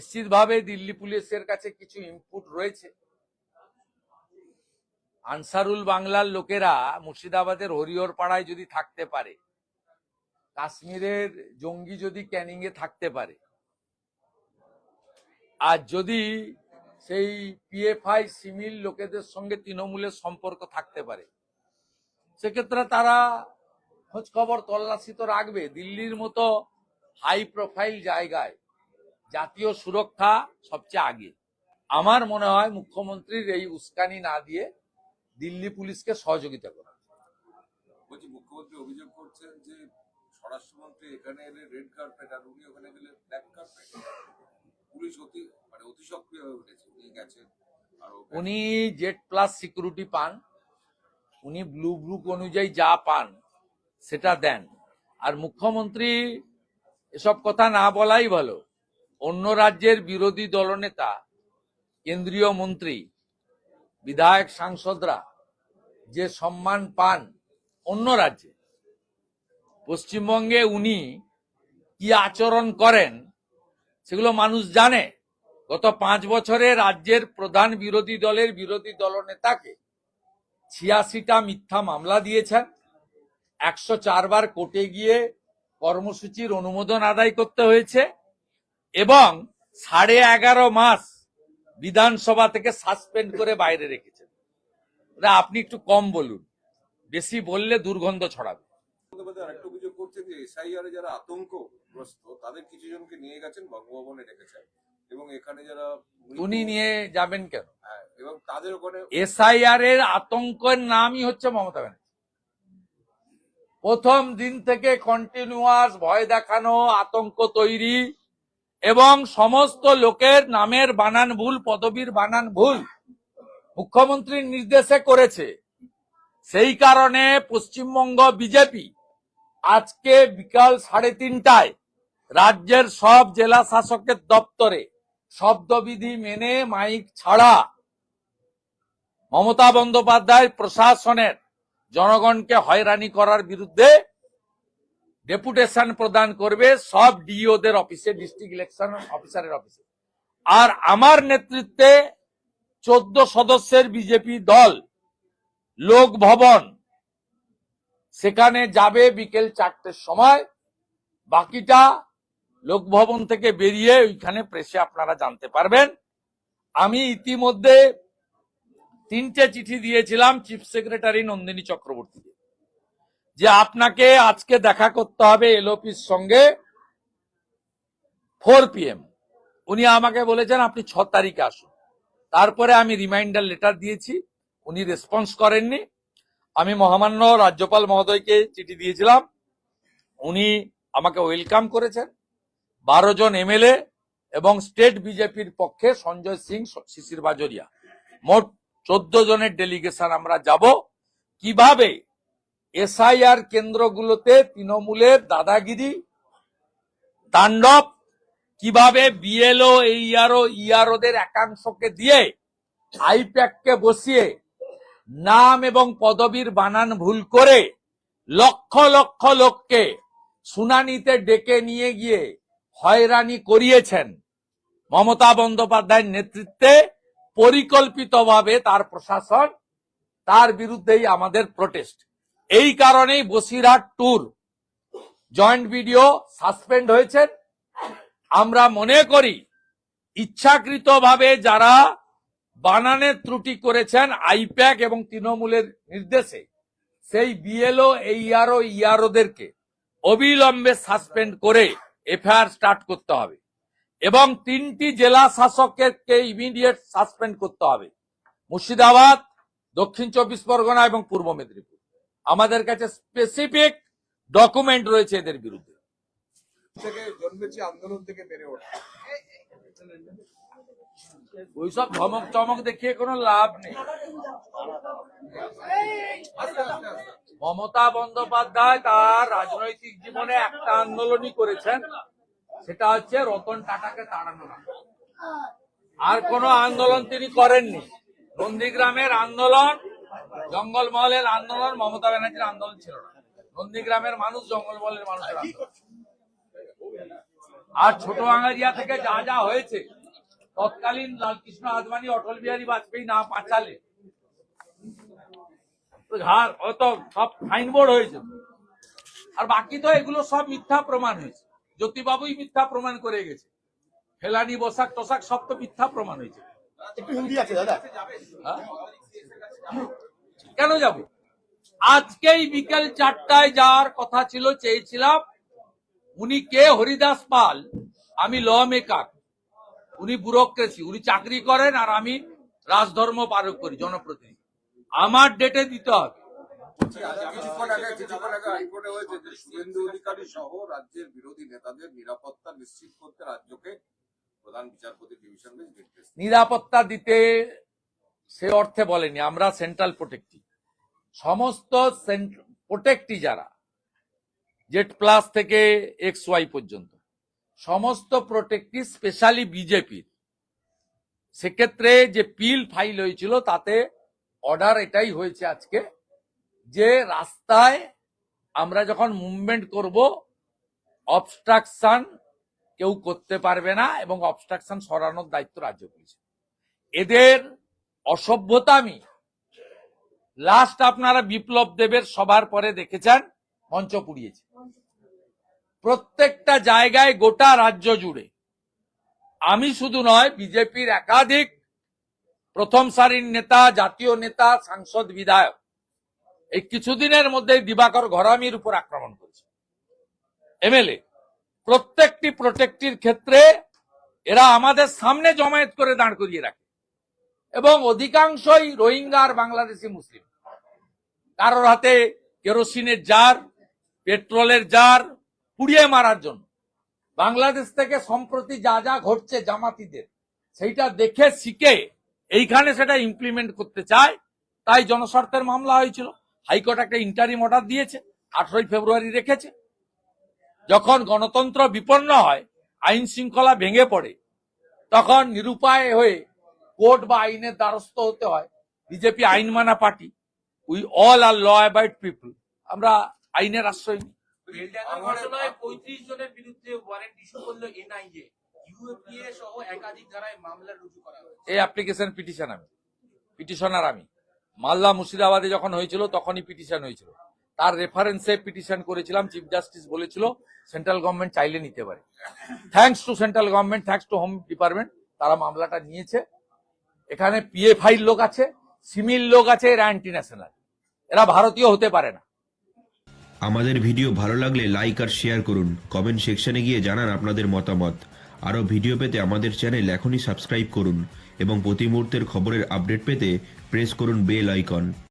নিশ্চিতভাবে দিল্লি পুলিশের কাছে কিছু ইনপুট রয়েছে। আনসারুল বাংলার লোকেরা মুর্শিদাবাদের হরিহর পাড়ায় যদি থাকতে পারে, কাশ্মীরের জঙ্গি যদি ক্যানিং এ থাকতে পারে, আর যদি সেই পিএফআই সিমিল লোকেদের সঙ্গে তৃণমূলের সম্পর্ক থাকতে পারে, সেক্ষেত্রে তারা খোঁজ খবর তল্লাশি তো রাখবে। দিল্লির মতো হাই প্রোফাইল জায়গায় জাতীয় সুরক্ষা সবচেয়ে আগে। আমার মনে হয় মুখ্যমন্ত্রীর এই উস্কানি না দিয়ে দিল্লি পুলিশকে সহযোগিতা করা। বলছি, মুখ্যমন্ত্রী অভিযোগ করছেন যে স্বরাষ্ট্রমন্ত্রী এখানে এলে রেড কার্পেট আর উনি ওখানে গেলে ব্ল্যাক কার্পেট। পুলিশ অতি সক্রিয় হয়ে উঠেছে, উনি গেছেন। উনি জেড প্লাস সিকিউরিটি পান, উনি ব্লু বুক অনুযায়ী যা পান সেটা দেন। আর মুখ্যমন্ত্রী এসব কথা না বলাই ভালো। অন্য রাজ্যের বিরোধী দলনেতা, কেন্দ্রীয় মন্ত্রী, বিধায়ক, সাংসদরা যে সম্মান পান অন্য রাজ্যে, পশ্চিমবঙ্গে উনি কি আচরণ করেন সেগুলো মানুষ জানে। গত 5 বছরে রাজ্যের প্রধান বিরোধী দলের বিরোধী দলনেতাকে 86টা মিথ্যা মামলা দিয়েছেন, 104 বার কোর্টে গিয়ে কর্মসূচির অনুমোদন আদায় করতে হয়েছে, এবং 11.5 মাস বিধানসভা থেকে সাসপেন্ড করে বাইরে রেখেছেন। আপনি একটু কম বলুন, বেশি বললে দুর্গন্ধ ছড়াবে। আরেকটা অভিযোগ করছেন যে এসআইআর যারা আতঙ্কগ্রস্ত তাদের কিছু জনকে নিয়ে গেছেন, বঙ্গভবনে রেখেছেন, এবং এখানে যারা উনি নিয়ে যাবেন কেন? এবং তাদের ওখানে এসআইআর এর আতঙ্কের নামই হচ্ছে মমতা ব্যানার্জি। প্রথম দিন থেকে কন্টিনিউয়াস ভয় দেখানো, আতঙ্ক তৈরি, এবং সমস্ত লোকের নামের বানান ভুল, পদবীর বানান ভুল মুখ্যমন্ত্রীর নির্দেশে করেছে। সেই কারণে পশ্চিমবঙ্গ বিজেপি আজকে বিকাল 3:30টায় রাজ্যের সব জেলা শাসকের দপ্তরে শব্দবিধি মেনে মাইক ছাড়া মমতা বন্দ্যোপাধ্যায় প্রশাসনের জনগণকে হয়রানি করার বিরুদ্ধে ডেপুটেশন প্রদান করবে সব ডিওদের অফিসে, ডিস্ট্রিক্ট ইলেকশন অফিসারের অফিসে। আর আমার নেতৃত্বে 14 সদস্যের বিজেপি দল লোক ভবন সেখানে যাবে বিকেল 4টের সময়। বাকিটা লোক ভবন থেকে বেরিয়ে ওইখানে প্রেসে আপনারা জানতে পারবেন। আমি ইতিমধ্যে 3টে চিঠি দিয়েছিলাম চিফ সেক্রেটারি নন্দিনী চক্রবর্তীকে, যে আপনাকে আজকে দেখা করতে হবে এলওপির সঙ্গে 4 PM। উনি আমাকে বলেছেন আপনি 6 তারিখে আসুন। তারপরে আমি রিমাইন্ডার লেটার দিয়েছি, উনি রেসপন্স করেননি। আমি মহামান্য রাজ্যপাল মহোদয়কে চিঠি দিয়েছিলাম, উনি আমাকে ওয়েলকাম করেছেন। 12 জন এমএলএ এবং স্টেট বিজেপির পক্ষে সঞ্জয় সিং, শিশির বাজোরিয়া, মোট 14 জনের ডেলিগেশন আমরা যাব। কিভাবে এসআইআর কেন্দ্রগুলোতে তৃণমূলের দাদাগিরি তাণ্ডব, কিভাবে বিএলও, ইআরওদের একাংশকে দিয়ে আইপ্যাককে বসিয়ে নাম এবং পদবীর বানান ভুল করে লক্ষ লক্ষ লোককে শুনানিতে ডেকে নিয়ে গিয়ে হয়রানি করিয়েছেন মমতা বন্দ্যোপাধ্যায়ের নেতৃত্বে পরিকল্পিতভাবে তার প্রশাসন, তার বিরুদ্ধেই আমাদের প্রোটেস্ট। এই কারণেই Basirhat tour joint video suspend হয়েছেন। আমরা মনে করি ইচ্ছাকৃতভাবে যারা বানানের ত্রুটি করেছেন আইপ্যাক এবং তৃণমূলের নির্দেশে, সেই বিএলও, ইআরওদেরকে অবিলম্বে সাসপেন্ড করে এফআইআর স্টার্ট করতে হবে, এবং 3টি জেলা শাসককে ইমিডিয়েট সাসপেন্ড করতে হবে। মুর্শিদাবাদ, দক্ষিণ 24 পরগনা এবং পূর্ব মেদিনীপুর। আমাদের কাছে স্পেসিফিক ডকুমেন্ট রয়েছে এদের বিরুদ্ধে। জন্মেছে আন্দোলন থেকে বেড়ে ওঠা, ওইসব ধমক চমক দেখিয়ে কোনো লাভ নেই। মমতা বন্দ্যোপাধ্যায় তার রাজনৈতিক জীবনে একটা আন্দোলনই করেছেন, সেটা হচ্ছে রতন টাটাকে তাড়ানো। আর কোনো আন্দোলন তিনি করেননি। নন্দীগ্রামের আন্দোলন, জঙ্গলমহলের আন্দোলন মমতা ব্যানার্জির আন্দোলন ছিল না। নন্দীগ্রামের মানুষ, জঙ্গলমহলের মানুষের আন্দোলন। আর ছোট আঙ্গারিয়া থেকে যা যা হয়েছে তৎকালীন লালকৃষ্ণ আদবানি অটল বিহারী বাজপেয়ী না বাঁচালে ঘাড় হয়তো সব সাইনবোর্ড হয়েছে, আর বাকি তো এগুলো সব মিথ্যা প্রমাণ হয়েছে। জ্যোতিবাবুই মিথ্যা প্রমাণ করে গেছে, ফেলানি বসাক টসাক সব তো মিথ্যা প্রমাণ হয়েছে। একটু হিন্দি আছে দাদা। হ্যাঁ? কেন যাব? আজকেই বিকেল 4টায় যাওয়ার কথা ছিল, চেয়েছিলাম। উনি কে? হরিদাস পাল। আমি ল মেকার, উনি ব্যুরোক্রেসি, উনি চাকরি করেন আর আমি রাজধর্ম পালন করি, জনপ্রতিনিধি। আমার ডেটে দিতে হবে। কিছুক্ষণ আগে হাইকোর্টে হয়েছে যে শুভেন্দু অধিকারী সহ রাজ্যের বিরোধী নেতাদের নিরাপত্তা নিশ্চিত করতে রাজ্যকে প্রধান বিচারপতি ডিভিশন বেঞ্চ নির্দেশ দিয়েছে। নিরাপত্তা দিতে সে অর্থে বলেনি, আমরা সেন্ট্রাল প্রোটেক্টি, সমস্ত প্রোটেক্টি যারা জেড প্লাস থেকে এক্স ওয়াই পর্যন্ত সমস্ত প্রোটেক্টি স্পেশালি বিজেপির। সেক্ষেত্রে যে পিল ফাইল হয়েছিল তাতে অর্ডার এটাই হয়েছে আজকে যে রাস্তায় আমরা যখন মুভমেন্ট করব অবস্ট্রাকশন কেউ করতে পারবে না, এবং অবস্ট্রাকশন সরানোর দায়িত্ব রাজ্য পুলিশ। এদের অসভ্যতামি লাস্ট আপনারা বিপ্লব দেবের সবার পরে দেখেছেন, মঞ্চ পুড়িয়েছে প্রত্যেকটা জায়গায় গোটা রাজ্য জুড়ে। আমি শুধু নয়, বিজেপির একাধিক প্রথম সারির নেতা, জাতীয় নেতা, সাংসদ, বিধায়ক এই কিছুদিনের মধ্যে দিবাকর ঘরামির উপর আক্রমণ করেছে। এমএলএ প্রত্যেকটি প্রোটেক্টির ক্ষেত্রে এরা আমাদের সামনে জমায়েত করে দাঁড় করিয়ে রাখে, এবং অধিকাংশই রোহিঙ্গা আর বাংলাদেশি মুসলিম। কারোর হাতে কেরোসিনের জার, পেট্রোলের জার পুড়িয়ে মারার জন্য। বাংলাদেশ থেকে সম্প্রতি যা যা ঘটছে জামাতিদের, সেইটা দেখে শিখে এইখানে সেটা ইমপ্লিমেন্ট করতে চায়, তাই জনস্বার্থের মামলা হয়েছিল। হাইকোর্ট একটা ইন্টারিম অর্ডার দিয়েছে, 18 ফেব্রুয়ারি রেখেছে। যখন গণতন্ত্র বিপন্ন হয়, আইন শৃঙ্খলা ভেঙে পড়ে, তখন নিরুপায় হয়ে কোর্ট বা আইনের দ্বারস্থ হতে হয়। বিজেপি আইন মানা party, we all are law abiding people, আমরা আইনের আশ্রয় নিই। বেলডাঙ্গা ঘটনায় 35 জনের বিরুদ্ধে ওয়ারেন্ট ইস্যু করলো এনআইএ, ইউএপিএ সহ একাধিক ধারায় মামলা রুজু করা হয়েছে। এই অ্যাপ্লিকেশন পিটিশনার আমি মালদা মুর্শিদাবাদে যখন হয়েছিল তখনই পিটিশন হয়েছিল, তার রেফারেন্সে পিটিশন করেছিলাম। চিফ জাস্টিস বলেছিল সেন্ট্রাল গভর্নমেন্ট চাইলে নিতে পারে। Thanks to central government, thanks to home department, তারা মামলাটা নিয়েছে। এখানে পিএফআই লোক আছে, সিমিল লোক আছে, এরা অ্যান্টি ন্যাশনাল, এরা ভারতীয় হতে পারে না। আমাদের ভিডিও ভালো লাগলে লাইক আর শেয়ার করুন, কমেন্ট সেকশনে গিয়ে জানান আপনাদের মতামত। আরও ভিডিও পেতে আমাদের চ্যানেল এখনই সাবস্ক্রাইব করুন এবং প্রতি মুহূর্তের খবরের আপডেট পেতে প্রেস করুন বেল আইকন।